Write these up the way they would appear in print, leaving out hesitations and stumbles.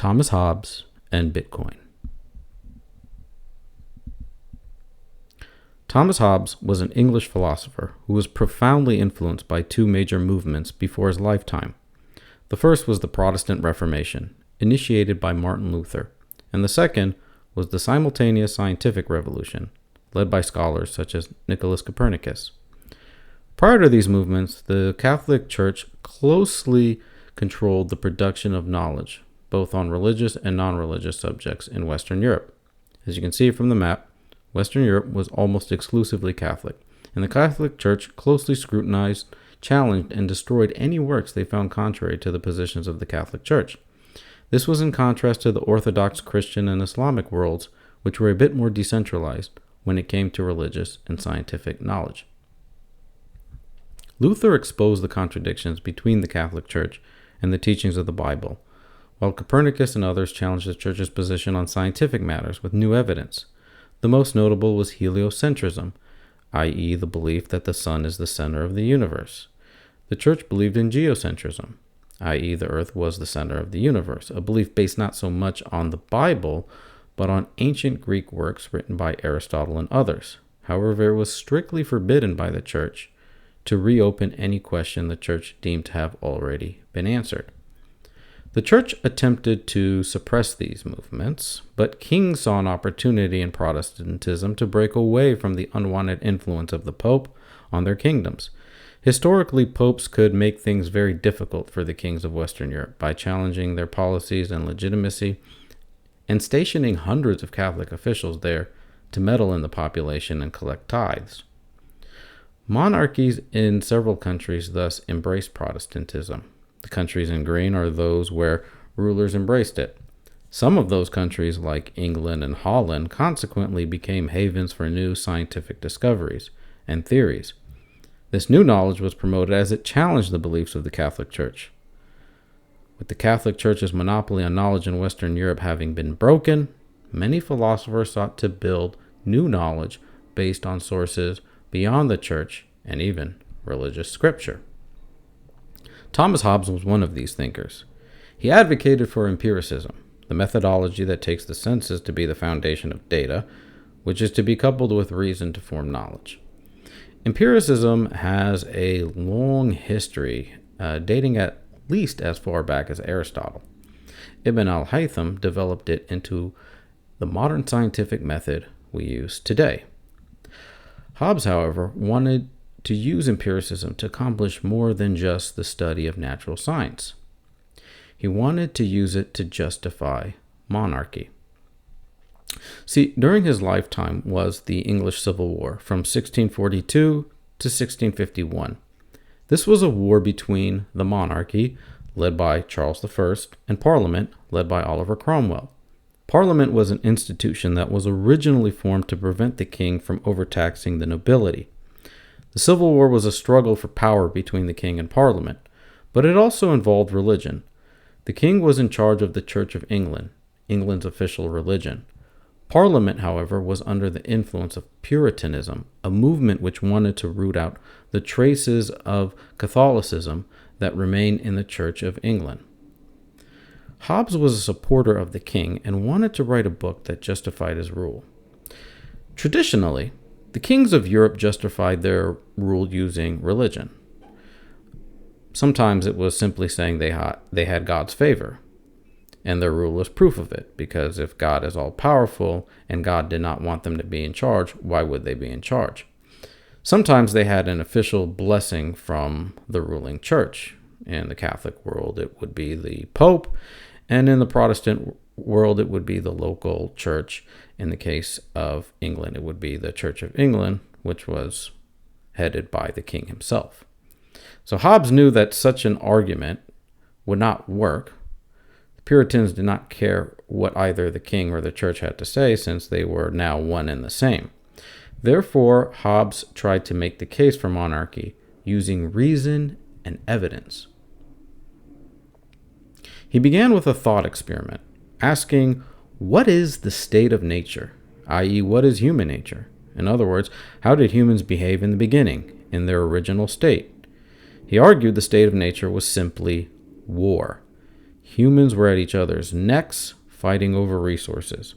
Thomas Hobbes and Bitcoin. Thomas Hobbes was an English philosopher who was profoundly influenced by two major movements before his lifetime. The first was the Protestant Reformation, initiated by Martin Luther, and the second was the simultaneous scientific revolution, led by scholars such as Nicholas Copernicus. Prior to these movements, the Catholic Church closely controlled the production of knowledge, both on religious and non-religious subjects in Western Europe. As you can see from the map, Western Europe was almost exclusively Catholic, and the Catholic Church closely scrutinized, challenged, and destroyed any works they found contrary to the positions of the Catholic Church. This was in contrast to the Orthodox Christian and Islamic worlds, which were a bit more decentralized when it came to religious and scientific knowledge. Luther exposed the contradictions between the Catholic Church and the teachings of the Bible, while Copernicus and others challenged the Church's position on scientific matters with new evidence. The most notable was heliocentrism, i.e., the belief that the sun is the center of the universe. The Church believed in geocentrism, i.e., the earth was the center of the universe, a belief based not so much on the Bible, but on ancient Greek works written by Aristotle and others. However, it was strictly forbidden by the Church to reopen any question the Church deemed to have already been answered. The Church attempted to suppress these movements, but kings saw an opportunity in Protestantism to break away from the unwanted influence of the Pope on their kingdoms. Historically, popes could make things very difficult for the kings of Western Europe by challenging their policies and legitimacy and stationing hundreds of Catholic officials there to meddle in the population and collect tithes. Monarchies in several countries thus embraced Protestantism. The countries in green are those where rulers embraced it. Some of those countries, like England and Holland, consequently became havens for new scientific discoveries and theories. This new knowledge was promoted as it challenged the beliefs of the Catholic Church. With the Catholic Church's monopoly on knowledge in Western Europe having been broken, many philosophers sought to build new knowledge based on sources beyond the Church and even religious scripture. Thomas Hobbes was one of these thinkers. He advocated for empiricism, the methodology that takes the senses to be the foundation of data, which is to be coupled with reason to form knowledge. Empiricism has a long history, dating at least as far back as Aristotle. Ibn al-Haytham developed it into the modern scientific method we use today. Hobbes, however, wanted to use empiricism to accomplish more than just the study of natural science. He wanted to use it to justify monarchy. See, during his lifetime was the English Civil War from 1642 to 1651. This was a war between the monarchy, led by Charles I, and Parliament, led by Oliver Cromwell. Parliament was an institution that was originally formed to prevent the king from overtaxing the nobility. The Civil War was a struggle for power between the king and Parliament, but it also involved religion. The king was in charge of the Church of England, England's official religion. Parliament, however, was under the influence of Puritanism, a movement which wanted to root out the traces of Catholicism that remained in the Church of England. Hobbes was a supporter of the king and wanted to write a book that justified his rule. Traditionally, the kings of Europe justified their rule using religion. Sometimes it was simply saying they had God's favor, and their rule was proof of it, because if God is all-powerful and God did not want them to be in charge, why would they be in charge? Sometimes they had an official blessing from the ruling church. In the Catholic world, it would be the Pope, and in the Protestant world, it would be the local church. In the case of England, it would be the Church of England, which was headed by the king himself. So Hobbes knew that such an argument would not work. The Puritans did not care what either the king or the church had to say, since they were now one and the same. Therefore, Hobbes tried to make the case for monarchy using reason and evidence. He began with a thought experiment, asking, what is the state of nature, i.e., what is human nature? In other words, how did humans behave in the beginning, in their original state? He argued the state of nature was simply war. Humans were at each other's necks, fighting over resources.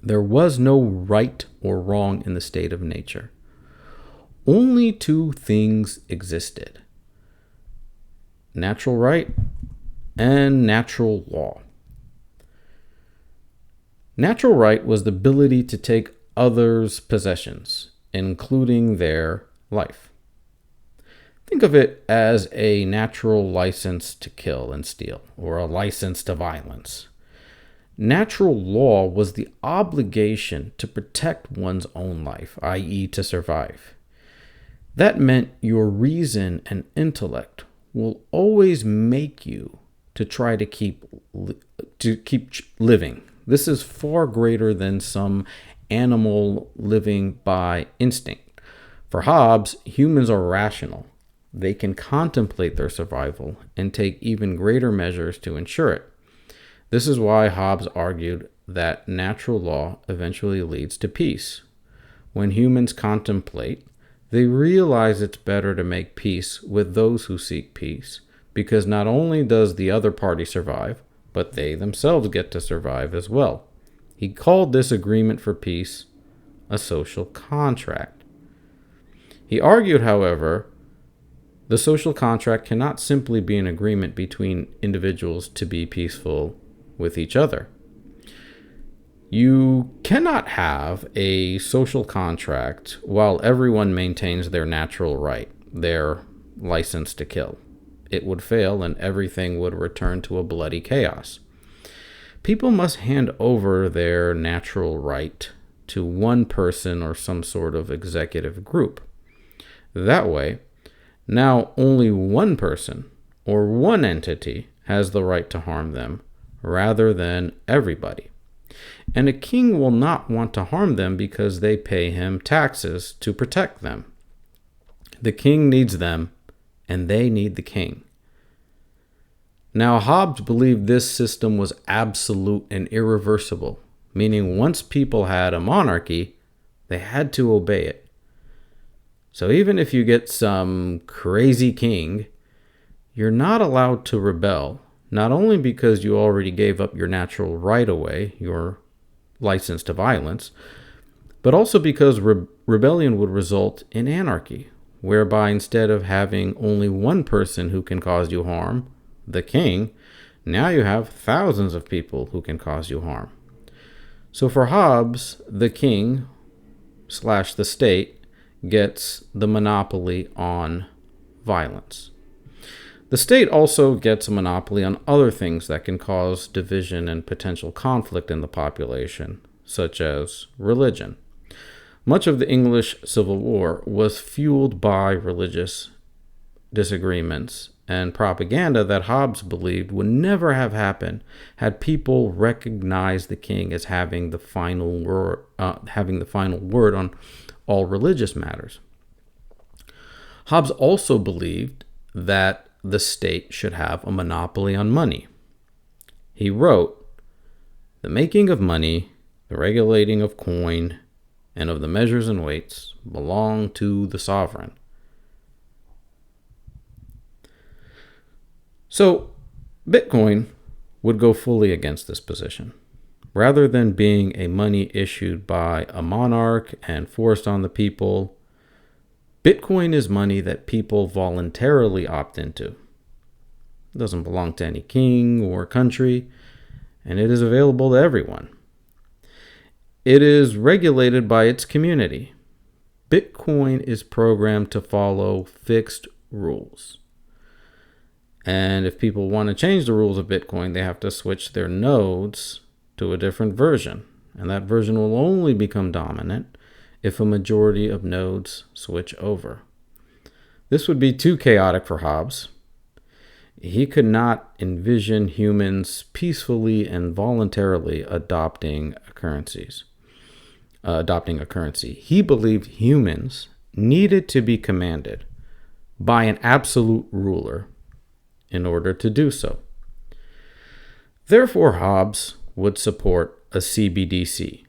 There was no right or wrong in the state of nature. Only two things existed: natural right and natural law. Natural right was the ability to take others' possessions, including their life. Think of it as a natural license to kill and steal, or a license to violence. Natural law was the obligation to protect one's own life, i.e., to survive. That meant your reason and intellect will always make you to try to keep living. This is far greater than some animal living by instinct. For Hobbes, humans are rational. They can contemplate their survival and take even greater measures to ensure it. This is why Hobbes argued that natural law eventually leads to peace. When humans contemplate, they realize it's better to make peace with those who seek peace, because not only does the other party survive, but they themselves get to survive as well. He called this agreement for peace a social contract. He argued, however, the social contract cannot simply be an agreement between individuals to be peaceful with each other. You cannot have a social contract while everyone maintains their natural right, their license to kill. It would fail and everything would return to a bloody chaos. People must hand over their natural right to one person or some sort of executive group. That way, now only one person or one entity has the right to harm them, rather than everybody. And a king will not want to harm them because they pay him taxes to protect them. The king needs them, and they need the king. Now, Hobbes believed this system was absolute and irreversible, meaning once people had a monarchy, they had to obey it. So even if you get some crazy king, you're not allowed to rebel, not only because you already gave up your natural right away, your license to violence, but also because rebellion would result in anarchy, whereby instead of having only one person who can cause you harm, the king, now you have thousands of people who can cause you harm. So for Hobbes, the king / the state gets the monopoly on violence. The state also gets a monopoly on other things that can cause division and potential conflict in the population, such as religion. Much of the English Civil War was fueled by religious disagreements and propaganda that Hobbes believed would never have happened had people recognized the king as having the final word on all religious matters. Hobbes also believed that the state should have a monopoly on money. He wrote, "The making of money, the regulating of coin, and of the measures and weights belong to the sovereign." So, Bitcoin would go fully against this position. Rather than being a money issued by a monarch and forced on the people, Bitcoin is money that people voluntarily opt into. It doesn't belong to any king or country, and it is available to everyone. It is regulated by its community. Bitcoin is programmed to follow fixed rules. And if people want to change the rules of Bitcoin, they have to switch their nodes to a different version. And that version will only become dominant if a majority of nodes switch over. This would be too chaotic for Hobbes. He could not envision humans peacefully and voluntarily adopting a currency. He believed humans needed to be commanded by an absolute ruler in order to do so. Therefore, Hobbes would support a CBDC,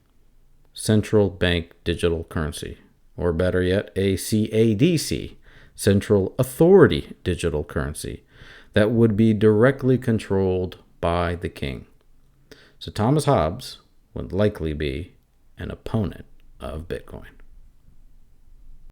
central bank digital currency, or better yet, a CADC, central authority digital currency, that would be directly controlled by the king. So Thomas Hobbes would likely be an opponent of Bitcoin.